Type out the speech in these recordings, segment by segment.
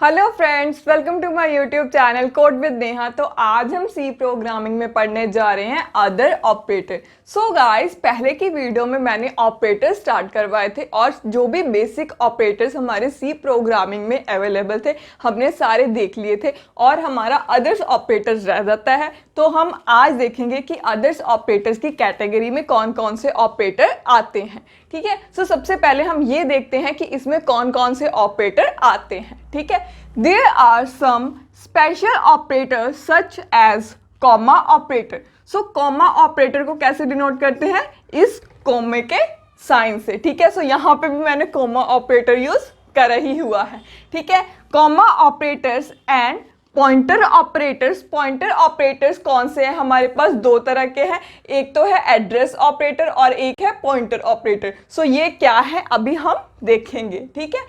Hello friends, welcome to my YouTube channel code with Neha. तो आज हम सी प्रोग्रामिंग में पढ़ने जा रहे हैं अदर ऑपरेटर। सो गाइस, पहले की वीडियो में मैंने ऑपरेटर स्टार्ट करवाए थे और जो भी बेसिक ऑपरेटर्स हमारे सी प्रोग्रामिंग में अवेलेबल थे हमने सारे देख लिए थे और हमारा अदर्स ऑपरेटर्स रह जाता है। तो हम आज देखेंगे कि अदर्स ऑपरेटर्स की कैटेगरी में कौन कौन से ऑपरेटर आते हैं। ठीक है, सो सबसे पहले हम ये देखते हैं कि इसमें कौन कौन से ऑपरेटर आते हैं। ठीक है, there are some special operators such as comma operator. So comma operator को कैसे डिनोट करते हैं? इस कॉमे के साइन से। ठीक है, सो यहाँ पे भी मैंने कॉमा ऑपरेटर यूज कर ही हुआ है। ठीक है, comma operators and pointer operators. Pointer operators कौन से हैं? हमारे पास दो तरह के हैं, एक तो है एड्रेस ऑपरेटर और एक है पॉइंटर ऑपरेटर। सो ये क्या है अभी हम देखेंगे। ठीक है,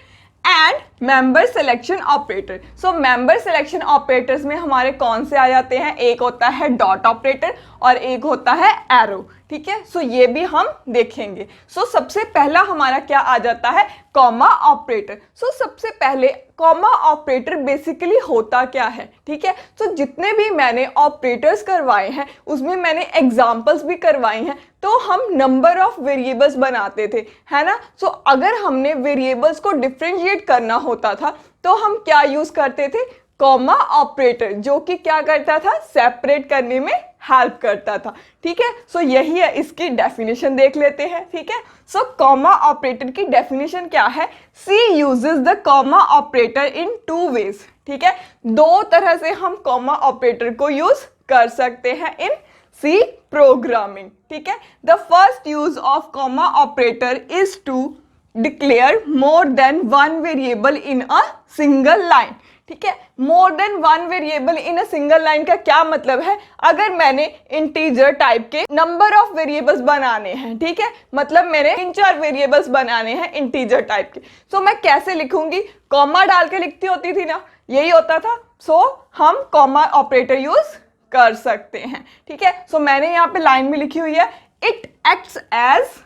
and member selection operator. So member selection operators में हमारे कौन से आ जाते हैं? एक होता है डॉट ऑपरेटर और एक होता है एरो। ठीक है, सो ये भी हम देखेंगे। सो सबसे पहला हमारा क्या आ जाता है? Comma operator. सो सबसे पहले कॉमा ऑपरेटर बेसिकली होता क्या है? ठीक है, सो जितने भी मैंने ऑपरेटर्स करवाए हैं उसमें मैंने एग्जांपल्स भी करवाई हैं। तो हम नंबर ऑफ वेरिएबल्स बनाते थे, है ना। सो अगर हमने वेरिएबल्स को डिफरेंशिएट करना होता था तो हम क्या यूज करते थे? कॉमा ऑपरेटर, जो कि क्या करता था? सेपरेट करने में हेल्प करता था। ठीक है, सो यही है, इसकी डेफिनेशन देख लेते हैं। ठीक है, सो कॉमा ऑपरेटर की डेफिनेशन क्या है? C uses the comma operator in two ways. ठीक है, दो तरह से हम कॉमा ऑपरेटर को यूज कर सकते हैं इन सी प्रोग्रामिंग। ठीक है, the first use of comma operator is to declare more than one variable in a single line. ठीक है, more than one variable in a single line का क्या मतलब है? अगर मैंने इंटीजर टाइप के नंबर ऑफ वेरिएबल्स बनाने हैं, ठीक है, मतलब मेरे 3-4 वेरिएबल्स बनाने हैं इंटीजर टाइप के, सो मैं कैसे लिखूंगी? कॉमा डाल के लिखती होती थी ना, यही होता था। सो हम कॉमा ऑपरेटर यूज कर सकते हैं। ठीक है, सो मैंने यहाँ पे लाइन में लिखी हुई है, it acts as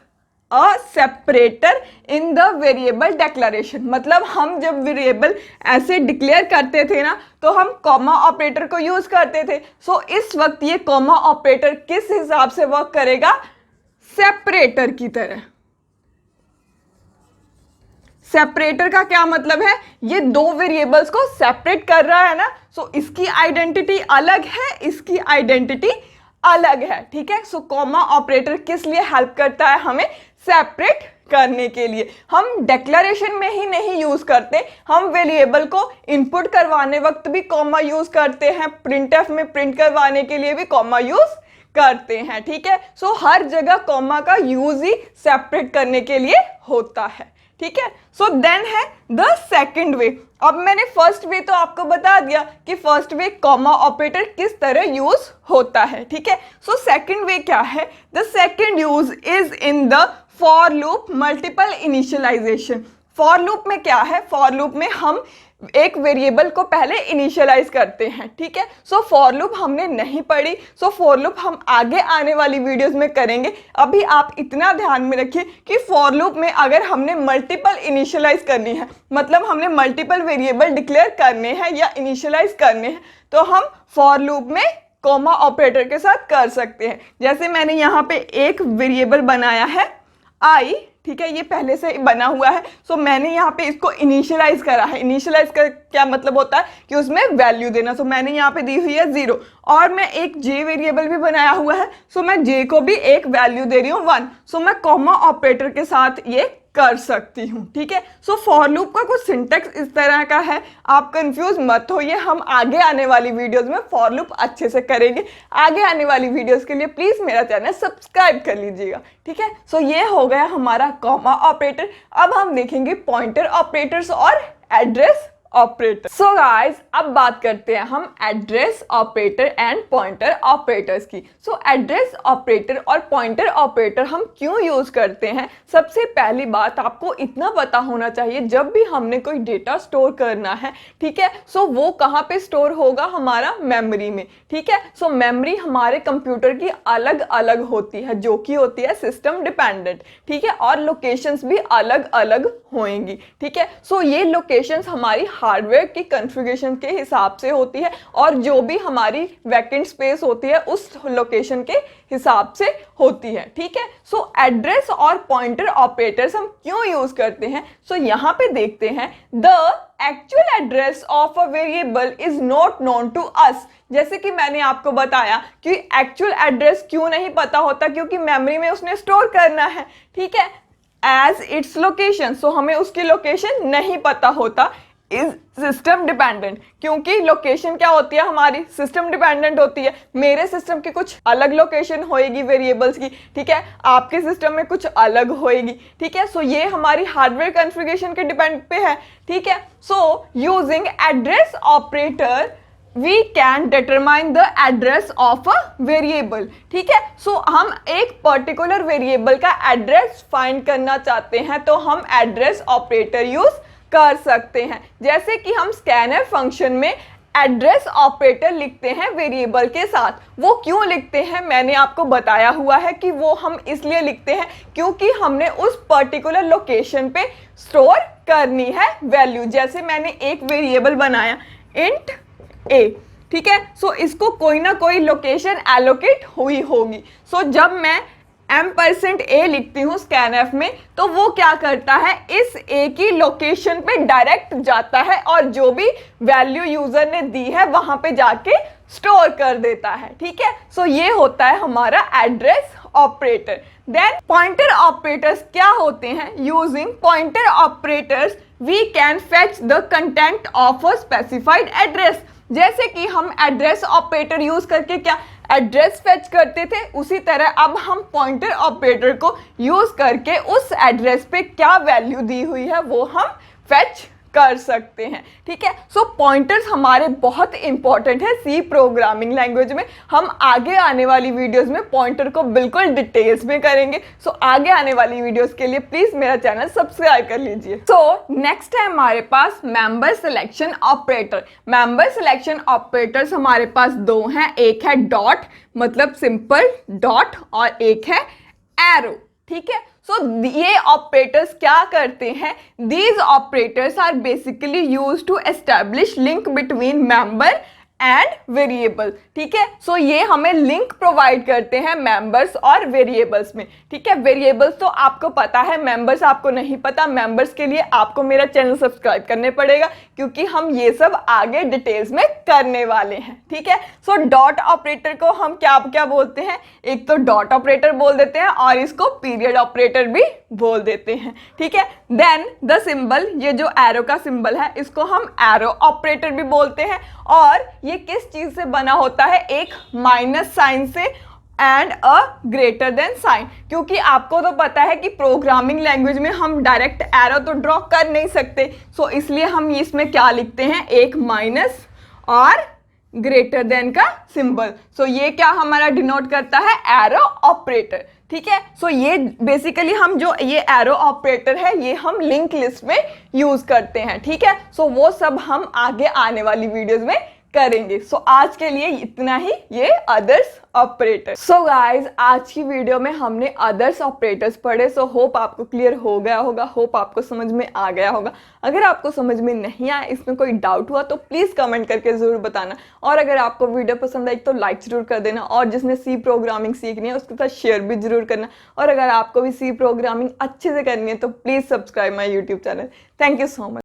a separator in the variable declaration. मतलब हम जब वेरिएबल ऐसे डिक्लेयर करते थे ना तो हम कॉमा ऑपरेटर को यूज करते थे। सो इस वक्त ये कॉमा ऑपरेटर किस हिसाब से वर्क करेगा? सेपरेटर की तरह। सेपरेटर का क्या मतलब है? ये दो वेरिएबल्स को सेपरेट कर रहा है ना, सो इसकी आइडेंटिटी अलग है, इसकी आइडेंटिटी अलग है। ठीक है, सो कॉमा ऑपरेटर किस लिए हेल्प करता है? हमें सेपरेट करने के लिए। हम डिक्लेरेशन में ही नहीं यूज करते, हम वेरिएबल को इनपुट करवाने वक्त भी कॉमा यूज करते हैं, प्रिंटएफ में प्रिंट करवाने के लिए भी कॉमा यूज करते हैं। ठीक है, सो हर जगह कॉमा का यूज ही सेपरेट करने के लिए होता है। ठीक है, सो देन है द सेकंड वे। अब मैंने फर्स्ट वे तो आपको बता दिया कि फर्स्ट वे कॉमा ऑपरेटर किस तरह यूज होता है। ठीक है, सो सेकंड वे क्या है? The second use is in the for loop multiple initialisation. For loop में क्या है? फॉर लूप में हम एक वेरिएबल को पहले इनिशियलाइज करते हैं। ठीक है, सो फॉर लूप हमने नहीं पढ़ी, सो फॉर लूप हम आगे आने वाली वीडियोस में करेंगे। अभी आप इतना ध्यान में रखिए कि फॉर लूप में अगर हमने मल्टीपल इनिशियलाइज करनी है, मतलब हमने मल्टीपल वेरिएबल डिक्लेयर करने हैं या इनिशियलाइज करने हैं, तो हम फॉर लूप में कॉमा ऑपरेटर के साथ कर सकते हैं। जैसे मैंने यहाँ पे एक वेरिएबल बनाया है आई, ठीक है, ये पहले से बना हुआ है, सो मैंने यहाँ पे इसको इनिशियलाइज करा है। इनिशियलाइज का क्या मतलब होता है? कि उसमें वैल्यू देना। सो मैंने यहाँ पे दी हुई है 0 और मैं एक जे वेरिएबल भी बनाया हुआ है, सो मैं जे को भी एक वैल्यू दे रही हूँ 1। सो मैं कॉमा ऑपरेटर के साथ ये कर सकती हूँ। ठीक है, सो फॉर लूप का कुछ सिंटेक्स इस तरह का है, आप कंफ्यूज मत होइए, हम आगे आने वाली वीडियोस में फॉर लूप अच्छे से करेंगे। आगे आने वाली वीडियोस के लिए प्लीज मेरा चैनल सब्सक्राइब कर लीजिएगा। ठीक है, सो ये हो गया हमारा कॉमा ऑपरेटर। अब हम देखेंगे पॉइंटर ऑपरेटर्स और एड्रेस ऑपरेटर। सो गाइस, अब बात करते हैं हम address operator and pointer operators की। सो एड्रेस ऑपरेटर और पॉइंटर ऑपरेटर हम क्यों यूज करते हैं? सबसे पहली बात आपको इतना पता होना चाहिए, जब भी हमने कोई डेटा स्टोर करना है, ठीक है, सो वो कहाँ पे स्टोर होगा? हमारा मेमोरी में। ठीक है, सो मेमोरी हमारे कंप्यूटर की अलग अलग होती है, जो कि होती है सिस्टम डिपेंडेंट। ठीक है, और लोकेशंस भी अलग अलग होंगी। ठीक है, सो ये लोकेशंस हमारी हार्डवेयर की कॉन्फ़िगरेशन के हिसाब से होती है और जो भी हमारी वैकेंट स्पेस होती है उस लोकेशन के हिसाब से होती है, ठीक है। सो एड्रेस और पॉइंटर ऑपरेटर्स हम क्यों यूज करते हैं, सो यहाँ पे देखते हैं the actual address of a variable is not known to us. जैसे कि मैंने आपको बताया कि एक्चुअल एड्रेस क्यों नहीं पता होता, क्योंकि मेमोरी में उसने स्टोर करना है, ठीक है, एज इट्स लोकेशन। सो हमें उसकी लोकेशन नहीं पता होता। इज सिस्टम डिपेंडेंट, क्योंकि लोकेशन क्या होती है हमारी, सिस्टम डिपेंडेंट होती है। मेरे सिस्टम की कुछ अलग लोकेशन होएगी वेरिएबल्स की, ठीक है, आपके सिस्टम में कुछ अलग होएगी, ठीक है। सो ये हमारी हार्डवेयर कॉन्फ़िगरेशन के डिपेंड पे है, ठीक है। So using address operator we can determine the address of a variable, ठीक है। सो हम एक पर्टिकुलर वेरिएबल का एड्रेस फाइंड करना चाहते हैं तो हम एड्रेस ऑपरेटर यूज कर सकते हैं। जैसे कि हम स्कैनर फंक्शन में एड्रेस ऑपरेटर लिखते हैं वेरिएबल के साथ। वो क्यों लिखते हैं मैंने आपको बताया हुआ है कि वो हम इसलिए लिखते हैं क्योंकि हमने उस पर्टिकुलर लोकेशन पे स्टोर करनी है वैल्यू। जैसे मैंने एक वेरिएबल बनाया इंट ए, ठीक है। सो इसको कोई ना कोई लोकेशन एलोकेट हुई होगी। सो जब मैं m% लिखती हूँ स्कैनफ में तो वो क्या करता है, इस ए की लोकेशन पे डायरेक्ट जाता है और जो भी वैल्यू यूजर ने दी है वहां पे जाके स्टोर कर देता है, ठीक है। सो ये होता है हमारा address operator. Then pointer operators क्या होते हैं, using pointer operators we can fetch the content of a specified address. जैसे कि हम एड्रेस ऑपरेटर यूज करके क्या एड्रेस फेच करते थे, उसी तरह अब हम पॉइंटर ऑपरेटर को यूज करके उस एड्रेस पे क्या वैल्यू दी हुई है वो हम फेच कर सकते हैं, ठीक है। सो पॉइंटर्स हमारे बहुत इंपॉर्टेंट है सी प्रोग्रामिंग लैंग्वेज में। हम आगे आने वाली वीडियोस में पॉइंटर को बिल्कुल डिटेल्स में करेंगे। सो आगे आने वाली वीडियोस के लिए प्लीज मेरा चैनल सब्सक्राइब कर लीजिए। सो नेक्स्ट है हमारे पास member selection operator. Member selection operators हमारे पास दो हैं, एक है डॉट मतलब सिंपल डॉट और एक है एरो, ठीक है। सो ये ऑपरेटर्स क्या करते हैं, these operators are basically use to establish link between member and variable, ठीक है। सो ये हमें लिंक प्रोवाइड करते हैं मेंबर्स और वेरिएबल्स में, ठीक है। वेरिएबल्स तो आपको पता है, मेंबर्स आपको नहीं पता। मेंबर्स के लिए आपको मेरा चैनल सब्सक्राइब करने पड़ेगा क्योंकि हम ये सब आगे डिटेल्स में करने वाले हैं, ठीक है। सो डॉट ऑपरेटर को हम क्या क्या बोलते हैं, एक तो डॉट ऑपरेटर बोल देते हैं और इसको पीरियड ऑपरेटर भी बोल देते हैं, ठीक है। देन द सिंबल, ये जो एरो का सिंबल है इसको हम एरो ऑपरेटर भी बोलते हैं। और ये किस चीज से बना होता है, एक माइनस साइन से and a greater than sign, क्योंकि आपको तो पता है कि प्रोग्रामिंग लैंग्वेज में हम डायरेक्ट एरो तो ड्रॉ कर नहीं सकते। सो इसलिए हम इसमें क्या लिखते हैं, एक माइनस और ग्रेटर देन का सिंबल। सो ये क्या हमारा डिनोट करता है, एरो ऑपरेटर, ठीक है। सो ये बेसिकली हम जो ये एरो ऑपरेटर है ये हम लिंक लिस्ट में यूज करते हैं, ठीक है। सो वो सब हम आगे आने वाली वीडियोस में करेंगे। सो आज के लिए इतना ही, ये अदर्स ऑपरेटर। सो गाइज आज की वीडियो में हमने अदर्स ऑपरेटर्स पढ़े। सो होप आपको क्लियर हो गया होगा, होप आपको समझ में आ गया होगा। अगर आपको समझ में नहीं आया, इसमें कोई डाउट हुआ तो प्लीज़ कमेंट करके ज़रूर बताना। और अगर आपको वीडियो पसंद आई तो लाइक ज़रूर कर देना और जिसने सी प्रोग्रामिंग सीखनी है उसके साथ शेयर भी ज़रूर करना। और अगर आपको भी सी प्रोग्रामिंग अच्छे से करनी है तो please subscribe my YouTube channel. Thank you so much.